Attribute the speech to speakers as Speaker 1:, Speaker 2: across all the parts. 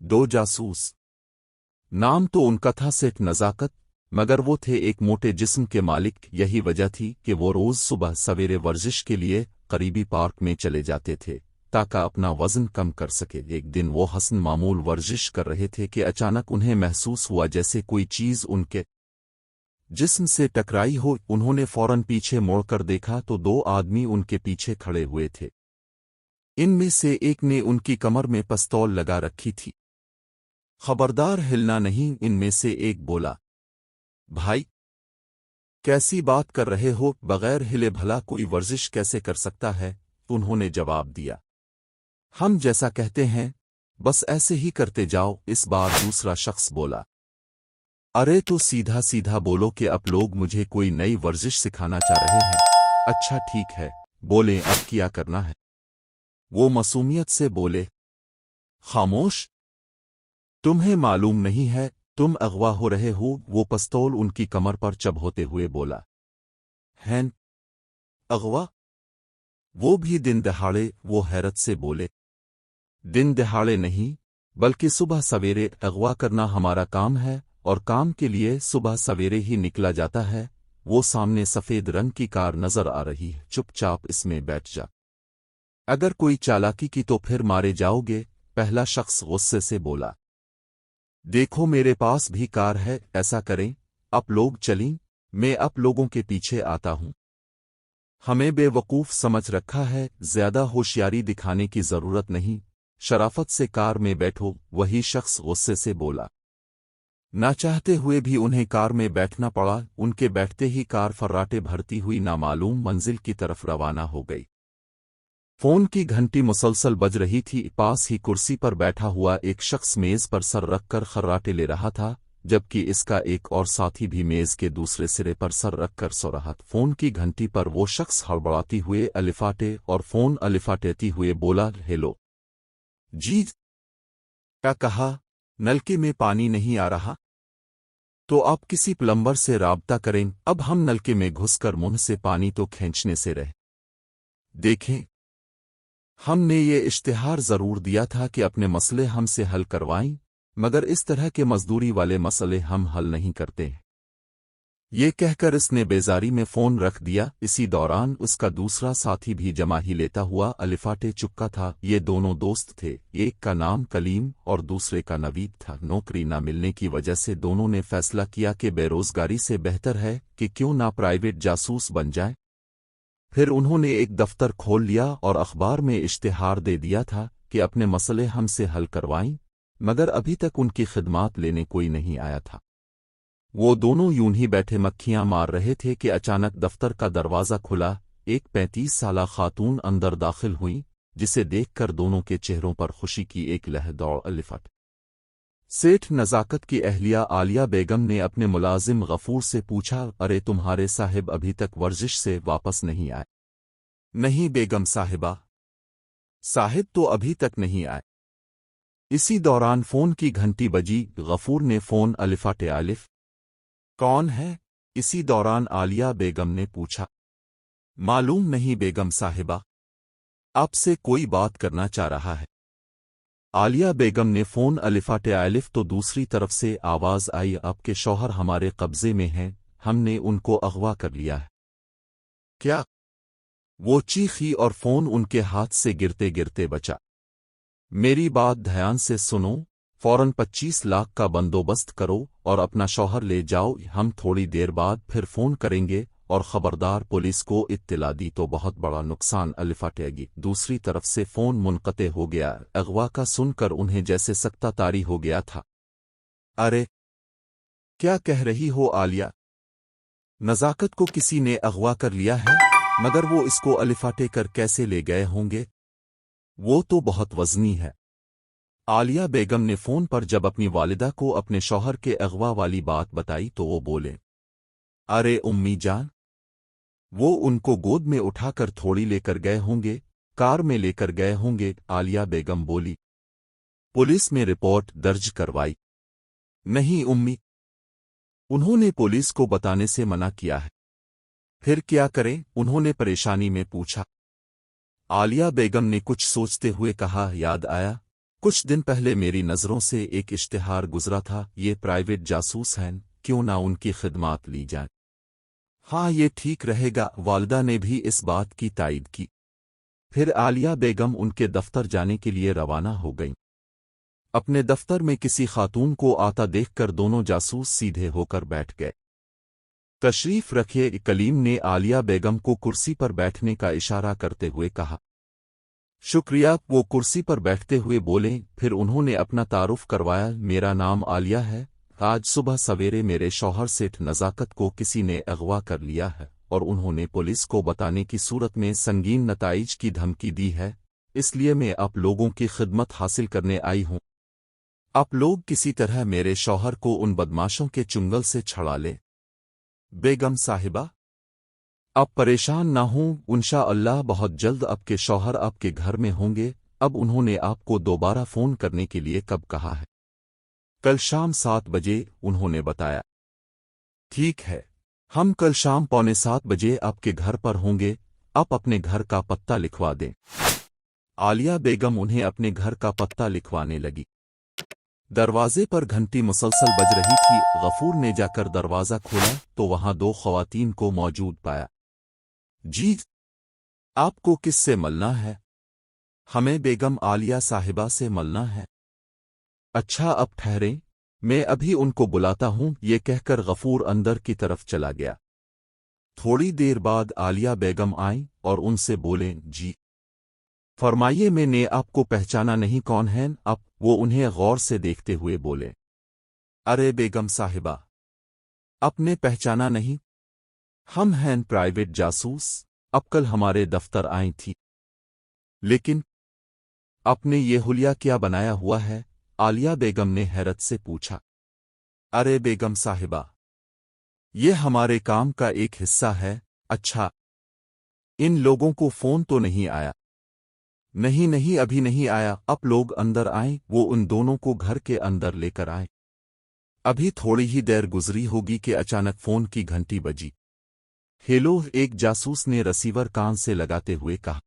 Speaker 1: दो जासूस। नाम तो उनका था सेठ नज़ाकत, मगर वो थे एक मोटे जिस्म के मालिक। यही वजह थी कि वो रोज़ सुबह सवेरे वर्जिश के लिए करीबी पार्क में चले जाते थे ताकि अपना वज़न कम कर सके। एक दिन वो हसन मामूल वर्जिश कर रहे थे कि अचानक उन्हें महसूस हुआ जैसे कोई चीज़ उनके जिस्म से टकराई हो। उन्होंने फौरन पीछे मोड़कर देखा तो दो आदमी उनके पीछे खड़े हुए थे। इनमें से एक ने उनकी कमर में पिस्तौल लगा रखी थी। खबरदार हिलना नहीं, इनमें से एक बोला। भाई, कैसी बात कर रहे हो? बगैर हिले भला कोई वर्जिश कैसे कर सकता है? उन्होंने जवाब दिया। हम जैसा कहते हैं बस ऐसे ही करते जाओ। इस बार दूसरा शख्स बोला। अरे तो सीधा सीधा बोलो कि अब लोग मुझे कोई नई वर्जिश सिखाना चाह रहे हैं। अच्छा ठीक है, बोले अब क्या करना है? वो मासूमियत से बोले। खामोश, तुम्हें मालूम नहीं है तुम अगवा हो रहे हो? वो पिस्तौल उनकी कमर पर चबहोते हुए बोला। हैं? अगवा? वो भी दिन दहाड़े? वो हैरत से बोले। दिन दहाड़े नहीं, बल्कि सुबह सवेरे अगवा करना हमारा काम है, और काम के लिए सुबह सवेरे ही निकला जाता है। वो सामने सफेद रंग की कार नजर आ रही है, चुपचाप इसमें बैठ जा। अगर कोई चालाकी की तो फिर मारे जाओगे। पहला शख्स गुस्से से बोला। देखो मेरे पास भी कार है, ऐसा करें आप लोग चलें, मैं आप लोगों के पीछे आता हूं। हमें बेवकूफ समझ रखा है, ज्यादा होशियारी दिखाने की जरूरत नहीं, शराफत से कार में बैठो। वही शख्स गुस्से से बोला। ना चाहते हुए भी उन्हें कार में बैठना पड़ा। उनके बैठते ही कार फर्राटे भरती हुई नामालूम मंजिल की तरफ रवाना हो गई। फोन की घंटी मुसलसल बज रही थी। पास ही कुर्सी पर बैठा हुआ एक शख्स मेज पर सर रखकर खर्राटे ले रहा था, जबकि इसका एक और साथी भी मेज के दूसरे सिरे पर सर रखकर सो रहा था। फोन की घंटी पर वो शख्स हड़बड़ाती हुए अलिफाटे और फोन अलिफाटेती हुए बोला। हेलो जी। क्या कहा? नलके में पानी नहीं आ रहा? तो आप किसी प्लम्बर से राब्ता करें। अब हम नलके में घुसकर मुंह से पानी तो खींचने से रह। देखें, हमने ये इश्तिहार जरूर दिया था कि अपने मसले हमसे हल करवाएं, मगर इस तरह के मजदूरी वाले मसले हम हल नहीं करते। ये कहकर इसने बेजारी में फोन रख दिया। इसी दौरान उसका दूसरा साथी भी जमा ही लेता हुआ अलिफाटे चुपका था। ये दोनों दोस्त थे, एक का नाम कलीम और दूसरे का नवीद था। नौकरी न मिलने की वजह से दोनों ने फैसला किया कि बेरोजगारी से बेहतर है कि क्यों ना प्राइवेट जासूस बन जाए। फिर उन्होंने एक दफ्तर खोल लिया और अखबार में इश्तिहार दे दिया था कि अपने मसले हमसे हल करवाएं, मगर अभी तक उनकी खिदमात लेने कोई नहीं आया था। वो दोनों यूं ही बैठे मक्खियां मार रहे थे कि अचानक दफ्तर का दरवाज़ा खुला। एक 35 साला खातून अंदर दाखिल हुई, जिसे देखकर दोनों के चेहरों पर खुशी की एक लहर दौड़ अलिफट। सेठ नज़ाकत की अहलिया आलिया बेगम ने अपने मुलाजिम गफूर से पूछा। अरे तुम्हारे साहिब अभी तक वर्जिश से वापस नहीं आए? नहीं बेगम साहिबा, साहिब तो अभी तक नहीं आए। इसी दौरान फोन की घंटी बजी। गफूर ने फोन अलिफाटे आलिफ। कौन है? इसी दौरान आलिया बेगम ने पूछा। मालूम नहीं बेगम साहिबा, आपसे कोई बात करना चाह रहा है। आलिया बेगम ने फोन अलिफाटे आलिफ तो दूसरी तरफ से आवाज आई। आपके शौहर हमारे कब्जे में हैं, हमने उनको अगवा कर लिया है। क्या? वो चीखी और फोन उनके हाथ से गिरते गिरते बचा। मेरी बात ध्यान से सुनो, फौरन 25 लाख का बंदोबस्त करो और अपना शौहर ले जाओ। हम थोड़ी देर बाद फिर फोन करेंगे, और खबरदार पुलिस को इत्तला दी तो बहुत बड़ा नुकसान अलिफाटेगी। दूसरी तरफ से फोन मुनक़ते हो गया। अगवा का सुनकर उन्हें जैसे सख्ता तारी हो गया था। अरे क्या कह रही हो आलिया? नज़ाकत को किसी ने अगवा कर लिया है, मगर वो इसको अलिफाटे कर कैसे ले गए होंगे? वो तो बहुत वज़नी है। आलिया बेगम ने फोन पर जब अपनी वालिदा को अपने शौहर के अगवा वाली बात बताई तो वो बोले। अरे उम्मी जान, वो उनको गोद में उठाकर थोड़ी लेकर गए होंगे, कार में लेकर गए होंगे। आलिया बेगम बोली। पुलिस में रिपोर्ट दर्ज करवाई? नहीं उम्मी, उन्होंने पुलिस को बताने से मना किया है। फिर क्या करें? उन्होंने परेशानी में पूछा। आलिया बेगम ने कुछ सोचते हुए कहा। याद आया, कुछ दिन पहले मेरी नज़रों से एक इश्तिहार गुजरा था, ये प्राइवेट जासूस हैं, क्यों ना उनकी खिदमात ली जाए। हाँ, ये ठीक रहेगा। वालिदा ने भी इस बात की तायद की। फिर आलिया बेगम उनके दफ्तर जाने के लिए रवाना हो गईं। अपने दफ्तर में किसी खातून को आता देखकर दोनों जासूस सीधे होकर बैठ गए। तशरीफ रखिए। कलीम ने आलिया बेगम को कुर्सी पर बैठने का इशारा करते हुए कहा। शुक्रिया। वो कुर्सी पर बैठते हुए बोले। फिर उन्होंने अपना तारुफ करवाया। मेरा नाम आलिया है। आज सुबह सवेरे मेरे शौहर सेठ नज़ाकत को किसी ने अगवा कर लिया है और उन्होंने पुलिस को बताने की सूरत में संगीन नताइज की धमकी दी है। इसलिए मैं आप लोगों की खिदमत हासिल करने आई हूं। आप लोग किसी तरह मेरे शौहर को उन बदमाशों के चुंगल से छड़ा ले। बेगम साहिबा, आप परेशान ना हों, इंशाअल्लाह बहुत जल्द आपके शौहर आपके घर में होंगे। अब उन्होंने आपको दोबारा फ़ोन करने के लिए कब कहा है? कल शाम 7 बजे, उन्होंने बताया। ठीक है, हम कल शाम 6:45 बजे आपके घर पर होंगे। आप अपने घर का पत्ता लिखवा दें। आलिया बेगम उन्हें अपने घर का पत्ता लिखवाने लगी। दरवाजे पर घंटी मुसलसल बज रही थी। गफूर ने जाकर दरवाज़ा खोला तो वहां 2 ख़वातीन को मौजूद पाया। जी, आपको किससे मिलना है? हमें बेगम आलिया साहिबा से मिलना है। अच्छा, अब ठहरें, मैं अभी उनको बुलाता हूं। ये कहकर गफूर अंदर की तरफ चला गया। थोड़ी देर बाद आलिया बेगम आईं और उनसे बोले, जी फरमाइए, मैंने आपको पहचाना नहीं, कौन हैं आप? वो उन्हें गौर से देखते हुए बोले। अरे बेगम साहिबा, आपने पहचाना नहीं? हम हैं प्राइवेट जासूस। अब कल हमारे दफ्तर आई थी। लेकिन आपने ये हुलिया क्या बनाया हुआ है? आलिया बेगम ने हैरत से पूछा। अरे बेगम साहिबा, ये हमारे काम का एक हिस्सा है। अच्छा, इन लोगों को फोन तो नहीं आया? नहीं नहीं, अभी नहीं आया। आप लोग अंदर आए, वो उन दोनों को घर के अंदर लेकर आए। अभी थोड़ी ही देर गुजरी होगी कि अचानक फोन की घंटी बजी। हेलो, एक जासूस ने रिसीवर कान से लगाते हुए कहा।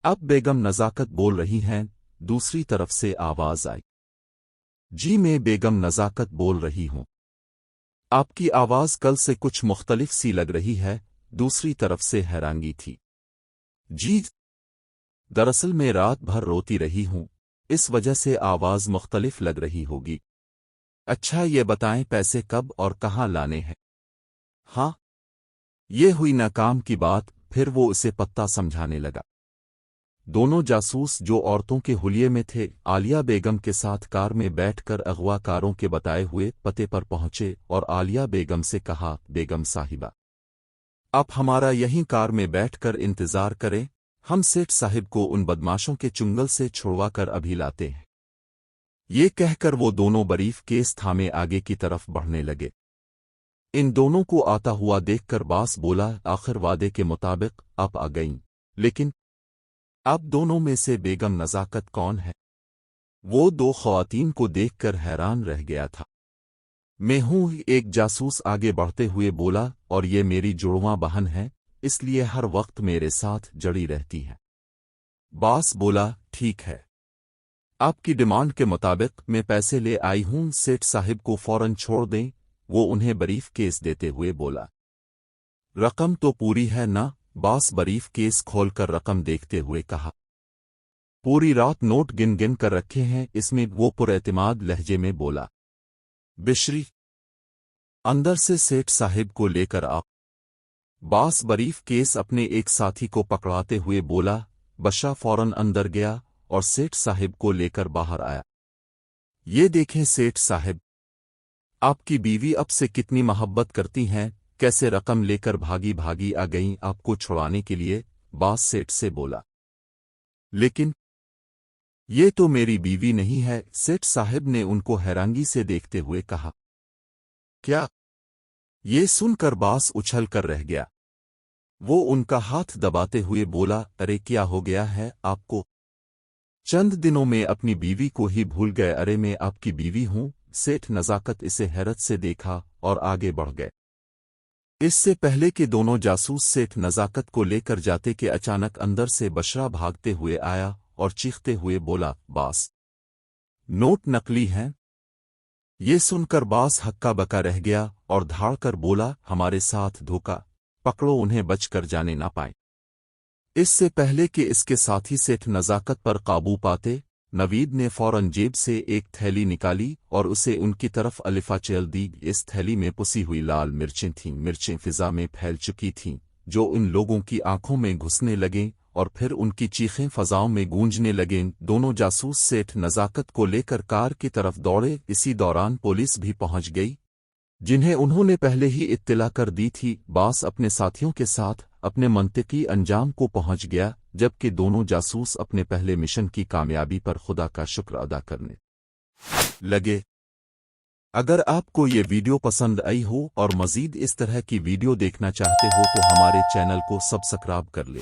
Speaker 1: अब बेगम नज़ाकत बोल रही हैं, दूसरी तरफ से आवाज आई। जी, मैं बेगम नज़ाकत बोल रही हूं। आपकी आवाज कल से कुछ मुख्तलिफ सी लग रही है, दूसरी तरफ से हैरानगी थी। जी, दरअसल मैं रात भर रोती रही हूं, इस वजह से आवाज मुख्तलिफ लग रही होगी। अच्छा, ये बताएं पैसे कब और कहां लाने हैं? हाँ, ये हुई नाकाम की बात। फिर वो उसे पत्ता समझाने लगा। दोनों जासूस जो औरतों के हुलिये में थे, आलिया बेगम के साथ कार में बैठकर अगवाकारों के बताए हुए पते पर पहुंचे और आलिया बेगम से कहा, बेगम साहिबा, आप हमारा यहीं कार में बैठकर इंतजार करें, हम सेठ साहिब को उन बदमाशों के चुंगल से छुड़वाकर अभी लाते हैं। ये कहकर वो दोनों बरीफ केस थामे आगे की तरफ बढ़ने लगे। इन दोनों को आता हुआ देखकर बास बोला, आखिर वादे के मुताबिक आप आ गईं, लेकिन आप दोनों में से बेगम नज़ाकत कौन है? वो 2 ख़वातीन को देखकर हैरान रह गया था। मैं हूँ, एक जासूस आगे बढ़ते हुए बोला, और ये मेरी जुड़वां बहन है, इसलिए हर वक्त मेरे साथ जड़ी रहती है। बास बोला, ठीक है, आपकी डिमांड के मुताबिक मैं पैसे ले आई हूँ, सेठ साहिब को फौरन छोड़ दें। वो उन्हें बरीफ केस देते हुए बोला। रकम तो पूरी है ना? बास बरीफ केस खोलकर रकम देखते हुए कहा। पूरी रात नोट गिन गिन कर रखे हैं इसमें, वो पुरएतिमाद लहजे में बोला। बिश्री, अंदर से सेठ साहिब को लेकर आप। बास बरीफ केस अपने एक साथी को पकड़ाते हुए बोला। बशा फौरन अंदर गया और सेठ साहिब को लेकर बाहर आया। ये देखें सेठ साहिब, आपकी बीवी अब से कितनी मोहब्बत करती हैं, कैसे रकम लेकर भागी भागी आ गईं आपको छुड़ाने के लिए। बास सेठ से बोला। लेकिन ये तो मेरी बीवी नहीं है, सेठ साहिब ने उनको हैरानगी से देखते हुए कहा। क्या? ये सुनकर बास उछल कर रह गया। वो उनका हाथ दबाते हुए बोला, अरे क्या हो गया है आपको? चंद दिनों में अपनी बीवी को ही भूल गए? अरे मैं आपकी बीवी हूं। सेठ नज़ाकत इसे हैरत से देखा और आगे बढ़ गए। इससे पहले कि दोनों जासूस सेठ नज़ाकत को लेकर जाते कि अचानक अंदर से बशरा भागते हुए आया और चीखते हुए बोला, बास, नोट नकली हैं। ये सुनकर बास हक्का बका रह गया और धाड़ कर बोला, हमारे साथ धोखा, पकड़ो उन्हें, बचकर जाने ना पाए। इससे पहले कि इसके साथी सेठ नज़ाकत पर काबू पाते, नवीद ने फौरन जेब से एक थैली निकाली और उसे उनकी तरफ अलिफा चल दी। इस थैली में पुसी हुई लाल मिर्चें थीं। मिर्चें फिजा में फैल चुकी थीं, जो उन लोगों की आंखों में घुसने लगें और फिर उनकी चीखें फजाओं में गूंजने लगें। दोनों जासूस सेठ नज़ाकत को लेकर कार की तरफ दौड़े। इसी दौरान पुलिस भी पहुंच गई, जिन्हें उन्होंने पहले ही इत्तला कर दी थी। बास अपने साथियों के साथ अपने मंतिकी अंजाम को पहुंच गया, जबकि दोनों जासूस अपने पहले मिशन की कामयाबी पर खुदा का शुक्र अदा करने लगे। अगर आपको ये वीडियो पसंद आई हो और मज़ीद इस तरह की वीडियो देखना चाहते हो तो हमारे चैनल को सब्सक्राइब कर लें।